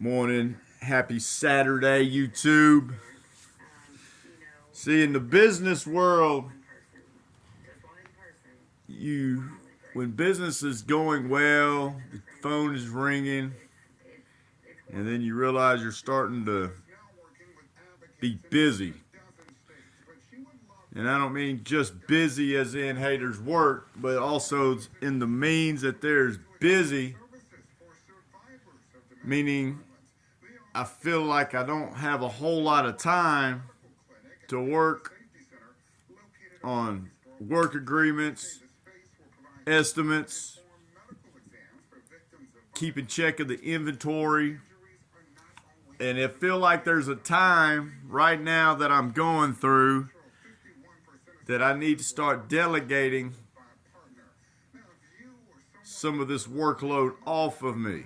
Morning. Happy Saturday, YouTube. See, in the business world, when business is going well, the phone is ringing, and then you realize you're starting to be busy. And I don't mean just busy as in, hey, there's work, but also in the means that there's busy, meaning I feel like I don't have a whole lot of time to work on work agreements, estimates, keeping check of the inventory. And it feel like there's a time right now that I'm going through that I need to start delegating some of this workload off of me,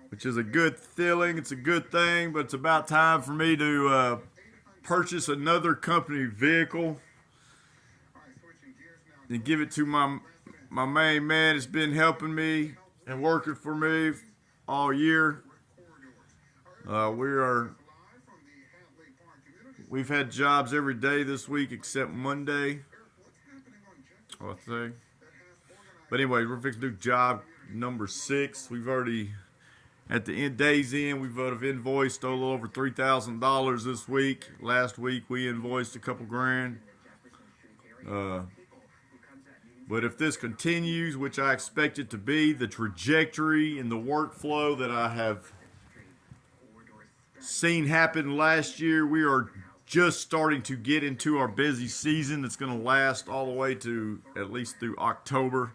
which is a good feeling. It's a good thing, but it's about time for me to purchase another company vehicle and give it to my main man. It's been helping me and working for me all year. We've had jobs every day this week except Monday, I think. But anyway, we're fixing to do job number 6. We've already, at the day's end, we've invoiced a little over $3,000 this week. Last week we invoiced a couple grand. But if this continues, which I expect it to be, the trajectory and the workflow that I have seen happen last year, we are just starting to get into our busy season that's going to last all the way to at least through October.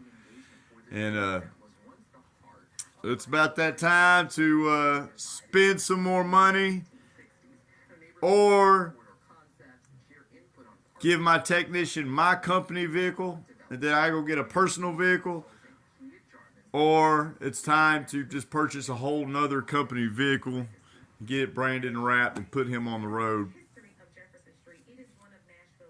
And it's about that time to spend some more money or give my technician my company vehicle and then I go get a personal vehicle, or it's time to just purchase a whole nother company vehicle, get it branded and wrapped, and put him on the road.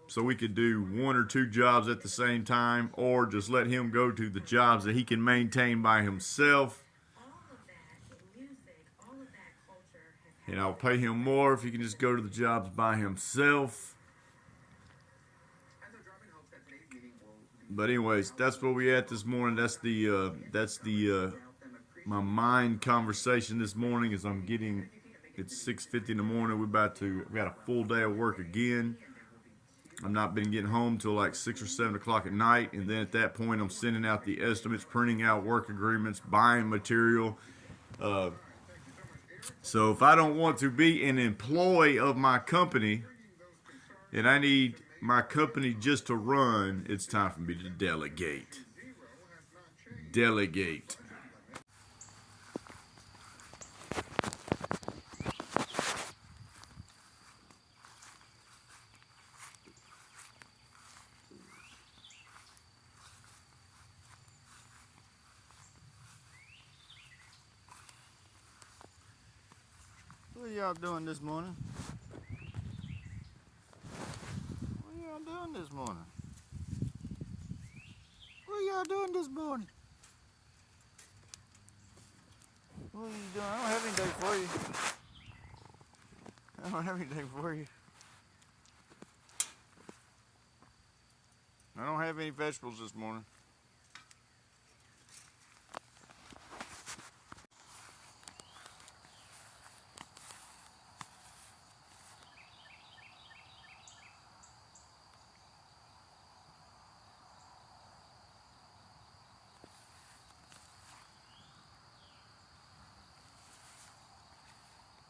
So we could do 1 or 2 jobs at the same time, or just let him go to the jobs that he can maintain by himself. And I'll pay him more if he can just go to the jobs by himself. But anyways, that's where we at this morning. That's the my mind conversation this morning. As it's 6:50 in the morning. We got a full day of work again. I've not been getting home till like 6 or 7 o'clock at night, and then at that point, I'm sending out the estimates, printing out work agreements, buying material. So if I don't want to be an employee of my company, and I need my company just to run, it's time for me to delegate. Delegate. What are y'all doing this morning? What are y'all doing this morning? What are y'all doing this morning? What are you doing? I don't have anything for you. I don't have anything for you. I don't have any vegetables this morning.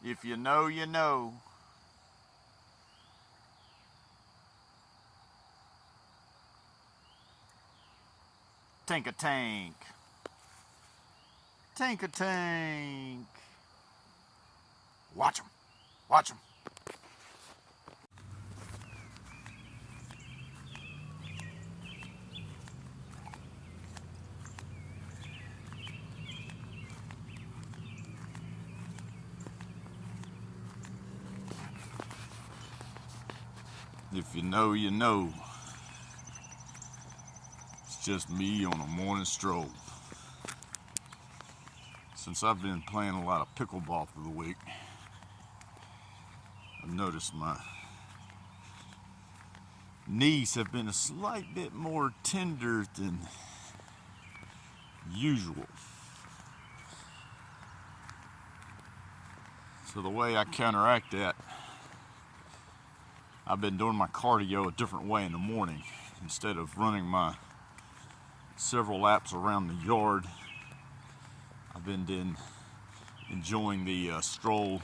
If you know, you know. Tank-a-tank. Tank-a-tank. Watch him. Watch him. If you know, you know. It's just me on a morning stroll. Since I've been playing a lot of pickleball through the week, I've noticed my knees have been a slight bit more tender than usual. So the way I counteract that, I've been doing my cardio a different way in the morning. Instead of running my several laps around the yard, I've been enjoying the stroll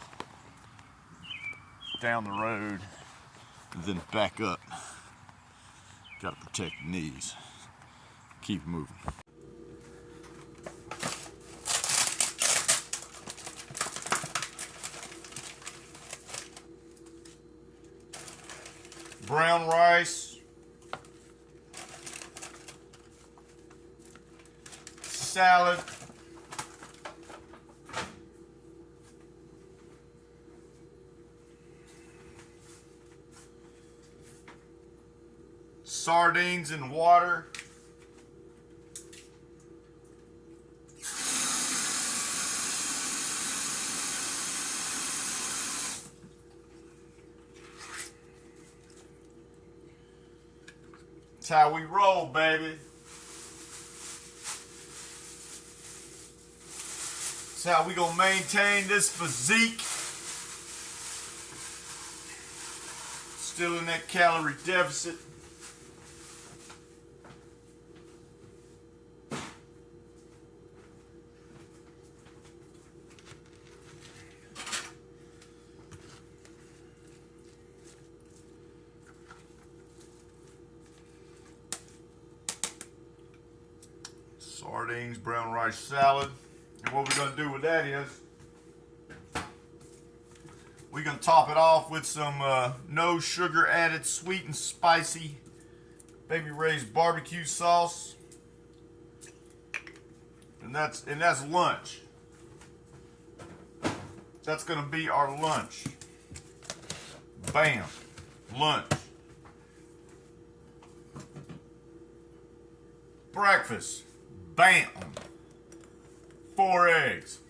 down the road and then back up. Got to protect the knees. Keep moving. Brown rice, salad, sardines and water, that's how we roll, baby. That's how we gonna maintain this physique. Still in that calorie deficit. Sardines, brown rice salad. And what we're gonna do with that is we're gonna top it off with some no sugar added sweet and spicy Baby Ray's barbecue sauce. And that's lunch. That's gonna be our lunch. Bam. Lunch. Breakfast. Bam. 4 eggs.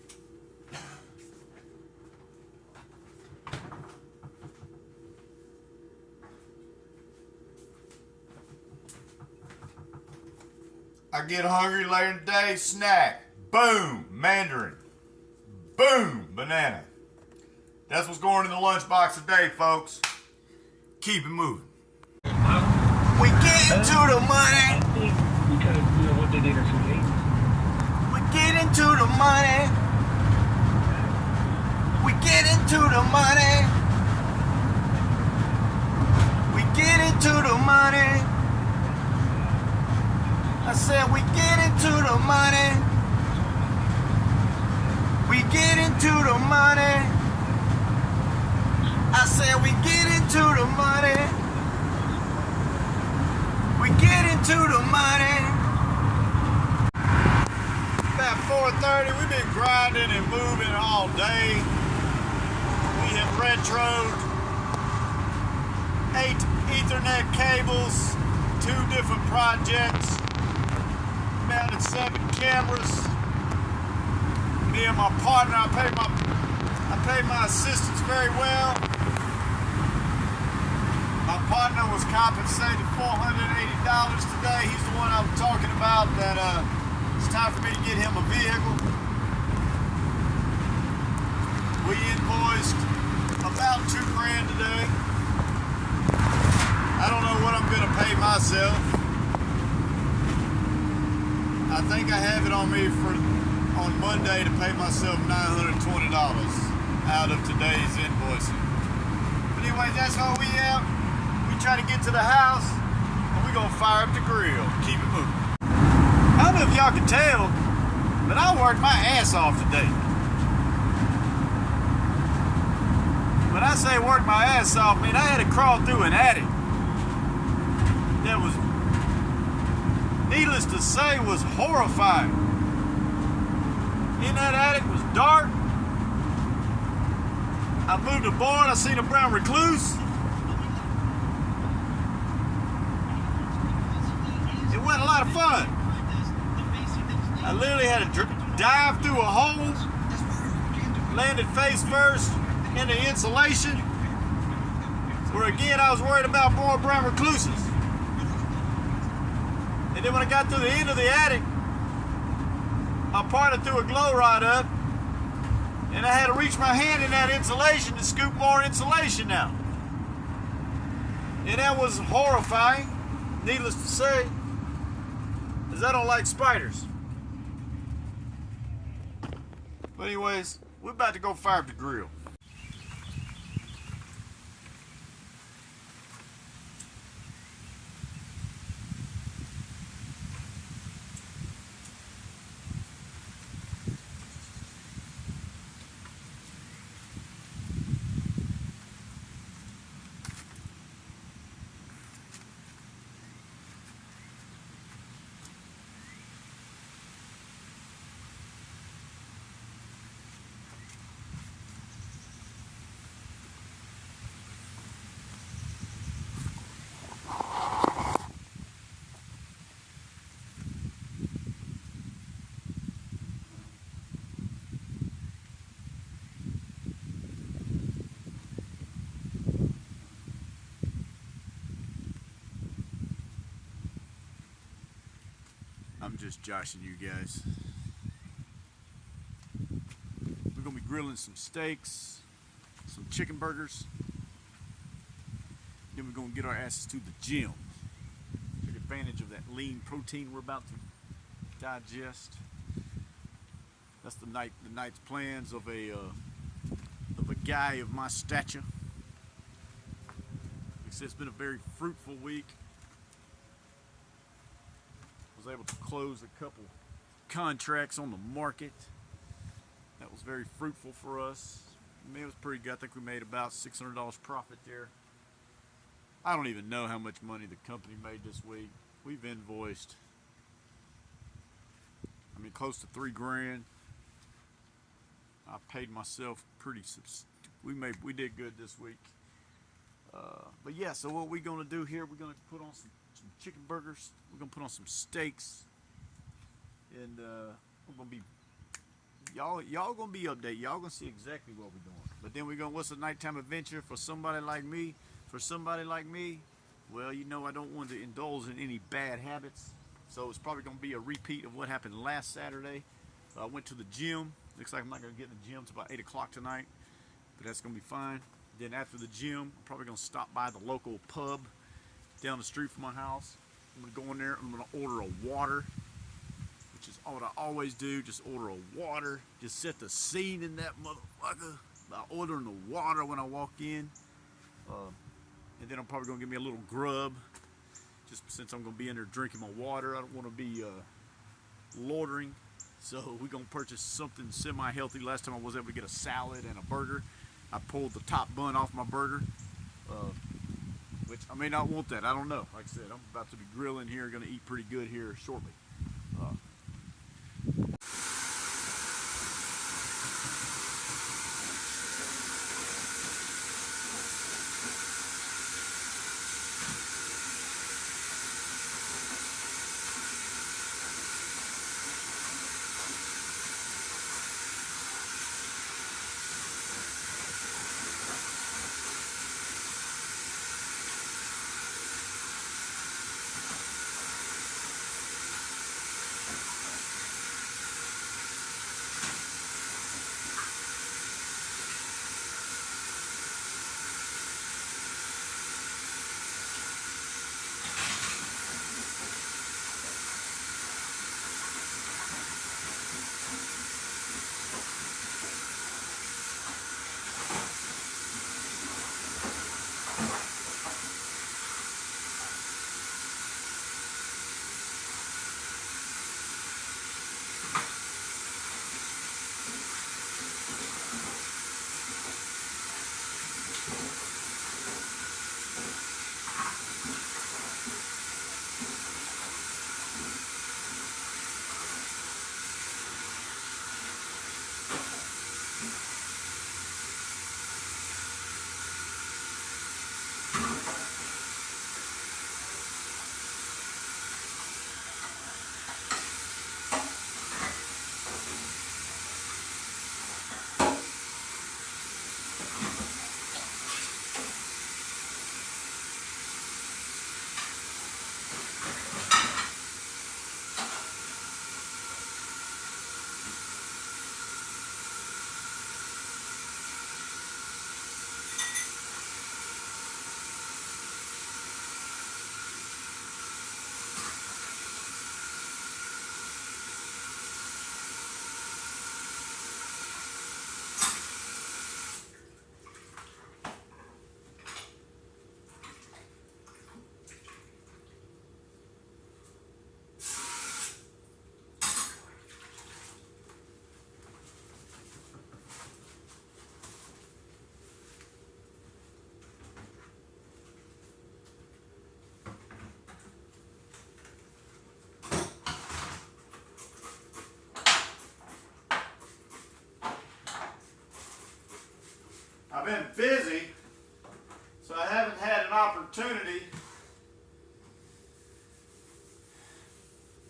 I get hungry later in the day, snack. Boom, mandarin. Boom, banana. That's what's going in the lunchbox today, folks. Keep it moving. We get into the money. Because you know what they did in 2 days. We get into the money. We get into the money. We get into the money. I said we get into the money. We get into the money. I said we get into the money. We get into the money. About 4:30, we've been grinding and moving all day. We have retroed 8 Ethernet cables, 2 different projects, mounted 7 cameras. Me and my partner, I paid my assistants very well. My partner was compensated $480 today. He's the one I was talking about that it's time for me to get him a vehicle. We invoiced about $2 grand today. I don't know what I'm gonna pay myself. I think I have it on me on Monday to pay myself $920 out of today's invoicing. But anyways, that's all we have. We try to get to the house and we're gonna fire up the grill. Keep it moving. I don't know if y'all can tell, but I worked my ass off today. When I say work my ass off, I mean I had to crawl through an attic that was, needless to say, was horrifying. In that attic was dark. I moved a board, I seen a brown recluse. It wasn't a lot of fun. I literally had to dived through a hole, landed face first in the insulation, where again I was worried about more brown recluses. And then when I got to the end of the attic, I parted through a glow rod up, and I had to reach my hand in that insulation to scoop more insulation out. And that was horrifying, needless to say, because I don't like spiders. But anyways, we're about to go fire up the grill. I'm just joshing you guys. We're gonna be grilling some steaks, some chicken burgers. Then we're gonna get our asses to the gym. Take advantage of that lean protein we're about to digest. That's the night's plans of a guy of my stature. Like I said, it's been a very fruitful week. Was able to close a couple contracts on the market. That was very fruitful for us. I mean, it was pretty good. I think we made about $600 profit there. I don't even know how much money the company made this week. We've invoiced, I mean, close to $3 grand. I paid myself pretty. We did good this week. But yeah, so what we're gonna do here? We're gonna put on some chicken burgers. We're gonna put on some steaks, and we're gonna be y'all gonna be updated. Y'all gonna see exactly what we're doing. But then we're gonna, what's a nighttime adventure for somebody like me? For somebody like me, well, you know, I don't want to indulge in any bad habits, so it's probably gonna be a repeat of what happened last Saturday. I went to the gym. Looks like I'm not gonna get in the gym till about 8 o'clock tonight, but that's gonna be fine. Then after the gym, I'm probably gonna stop by the local pub down the street from my house. I'm gonna go in there. I'm gonna order a water, which is what I always do. Just order a water. Just set the scene in that motherfucker by ordering the water when I walk in. And then I'm probably gonna give me a little grub, just since I'm gonna be in there drinking my water. I don't want to be loitering, so we're gonna purchase something semi-healthy. Last time I was able to get a salad and a burger. I pulled the top bun off my burger. Which I may not want that. I don't know. Like I said, I'm about to be grilling here. Going to eat pretty good here shortly. been busy, so I haven't had an opportunity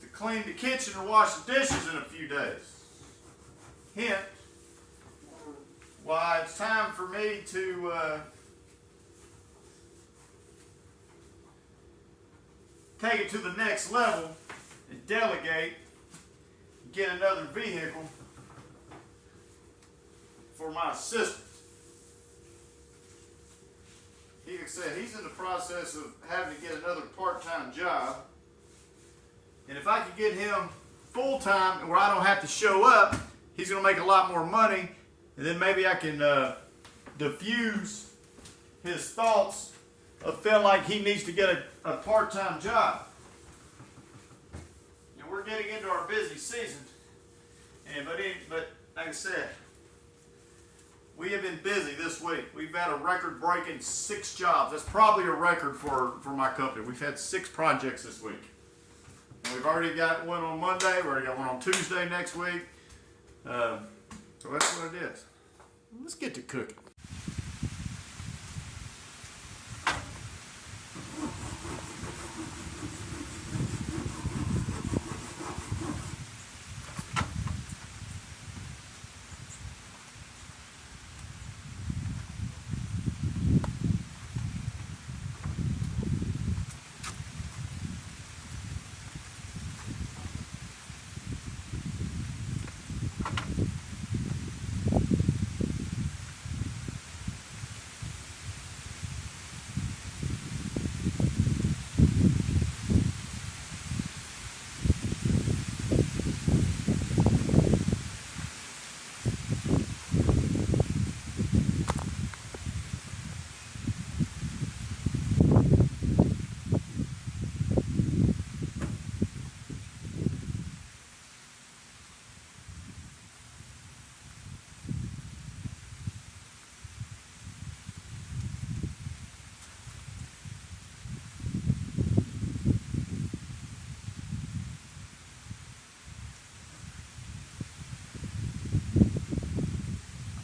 to clean the kitchen or wash the dishes in a few days. Hint, why it's time for me to take it to the next level and delegate, get another vehicle for my assistant. He said he's in the process of having to get another part-time job, and if I could get him full-time where I don't have to show up, he's going to make a lot more money, and then maybe I can diffuse his thoughts of feeling like he needs to get a part-time job. And we're getting into our busy season, but like I said, we have been busy this week. We've had a record-breaking 6 jobs. That's probably a record for my company. We've had 6 projects this week. And we've already got one on Monday. We've already got one on Tuesday next week. So that's what it is. Let's get to cooking.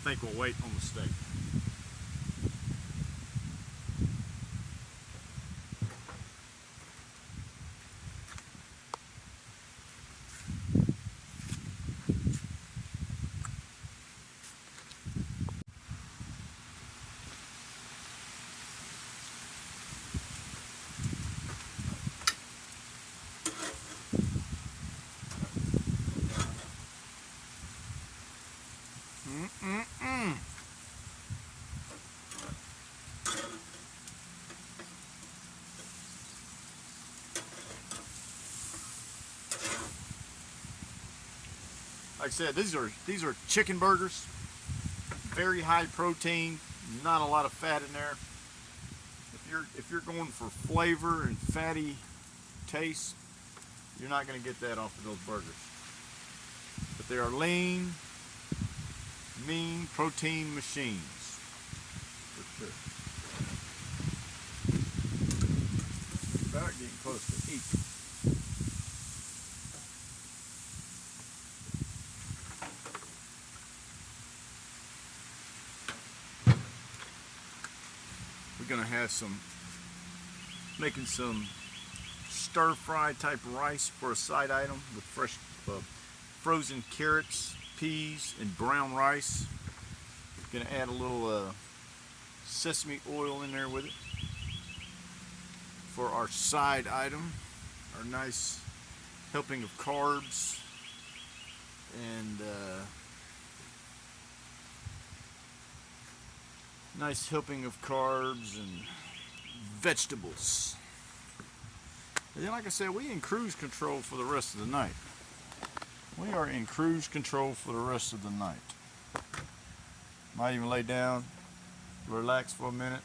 I think we'll wait on the steak. Like I said, these are chicken burgers, very high protein, not a lot of fat in there. If you're going for flavor and fatty taste, you're not going to get that off of those burgers. But they are lean, mean protein machines, for sure. About getting close to 8. We're gonna have making some stir fry type rice for a side item with fresh frozen carrots, peas, and brown rice. Gonna add a little sesame oil in there with it for our side item, our nice helping of carbs and nice helping of carbs and vegetables. And then, like I said, we in cruise control for the rest of the night. We are in cruise control for the rest of the night. Might even lay down, relax for a minute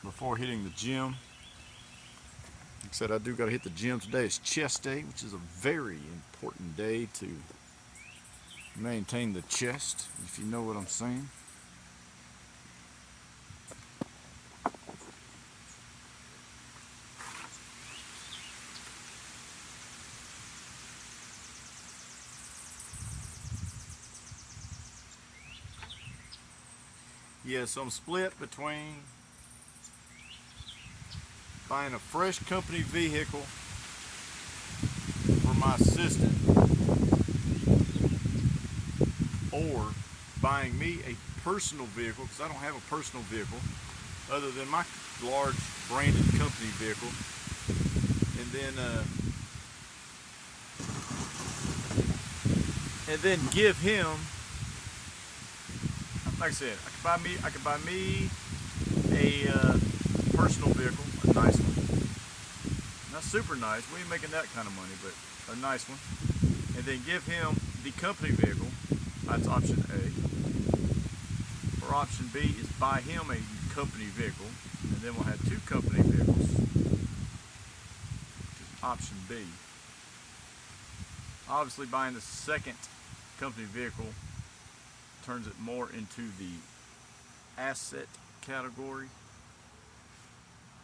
before hitting the gym. Like I said, I do got to hit the gym today. It's chest day, which is a very important day to maintain the chest, if you know what I'm saying. Yeah, so I'm split between buying a fresh company vehicle for my assistant or buying me a personal vehicle, because I don't have a personal vehicle other than my large branded company vehicle, and then give him, like I said, I could buy me a personal vehicle, a nice one, not super nice. We ain't making that kind of money, but a nice one, and then give him the company vehicle. That's option A. Or option B is buy him a company vehicle, and then we'll have two company vehicles, which is option B. Obviously, buying the second company vehicle turns it more into the asset category.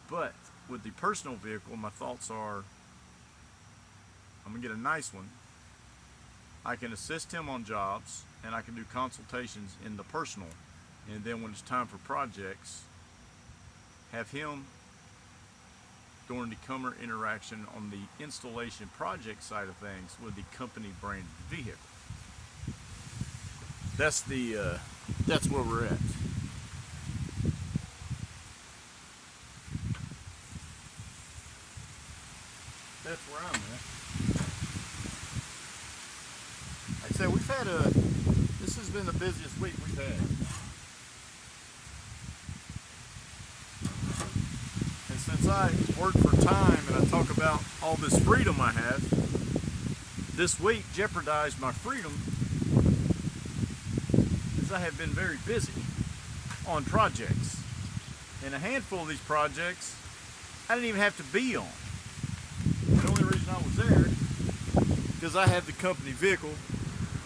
But with the personal vehicle, my thoughts are, I'm gonna get a nice one. I can assist him on jobs, and I can do consultations in the personal. And then when it's time for projects, have him during the customer interaction on the installation project side of things with the company branded vehicle. That's where we're at. That's where I'm at. Like I said, this has been the busiest week we've had. And since I work for time and I talk about all this freedom I have, this week jeopardized my freedom as I have been very busy on projects. And a handful of these projects I didn't even have to be on. The only reason I was there because I have the company vehicle,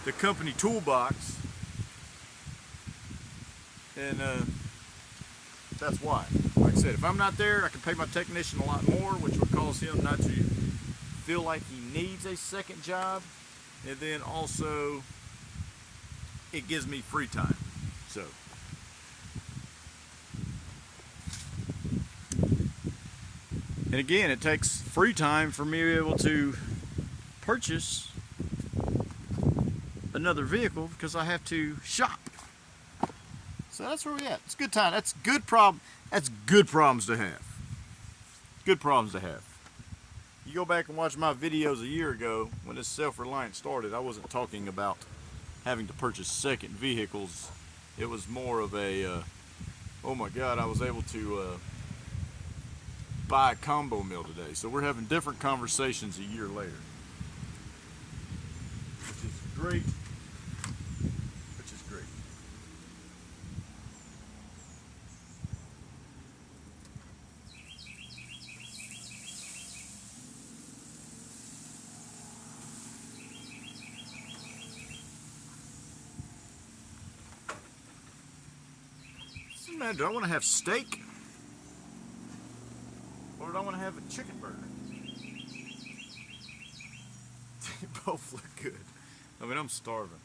the company toolbox, and that's why. Like I said, if I'm not there, I can pay my technician a lot more, which would cause him not to feel like he needs a second job, and then also it gives me free time. So and again, it takes free time for me to be able to purchase another vehicle because I have to shop. So that's where we at. It's a good time. That's good problem. That's good problems to have. Good problems to have. You go back and watch my videos a year ago when this self-reliance started, I wasn't talking about having to purchase second vehicles. It was more of a, oh my God, I was able to buy a combo meal today. So we're having different conversations a year later, which is great. Which is great. What's the matter? Do I want to have steak? Or do I want to have a chicken burger? They both look good. I mean, I'm starving.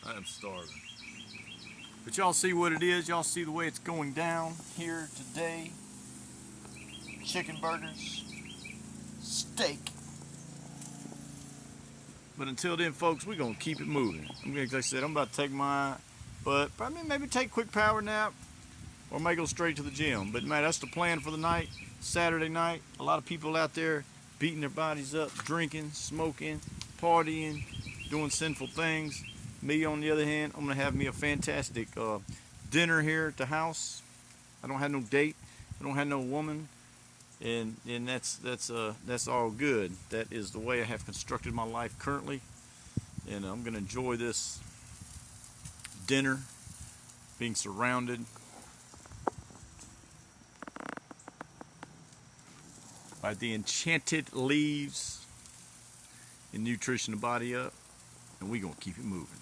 I am starving. But y'all see what it is. Y'all see the way it's going down here today. Chicken burgers, steak. But until then, folks, we're going to keep it moving. Like I said, I'm about to take my butt. Probably maybe take a quick power nap. Or may go straight to the gym. But man, that's the plan for the night. Saturday night. A lot of people out there beating their bodies up, drinking, smoking, partying, doing sinful things. Me, on the other hand, I'm gonna have me a fantastic dinner here at the house. I don't have no date. I don't have no woman, and that's all good. That is the way I have constructed my life currently, and I'm gonna enjoy this dinner, being surrounded by the enchanted leaves and nutrition the body up, and we're gonna keep it moving.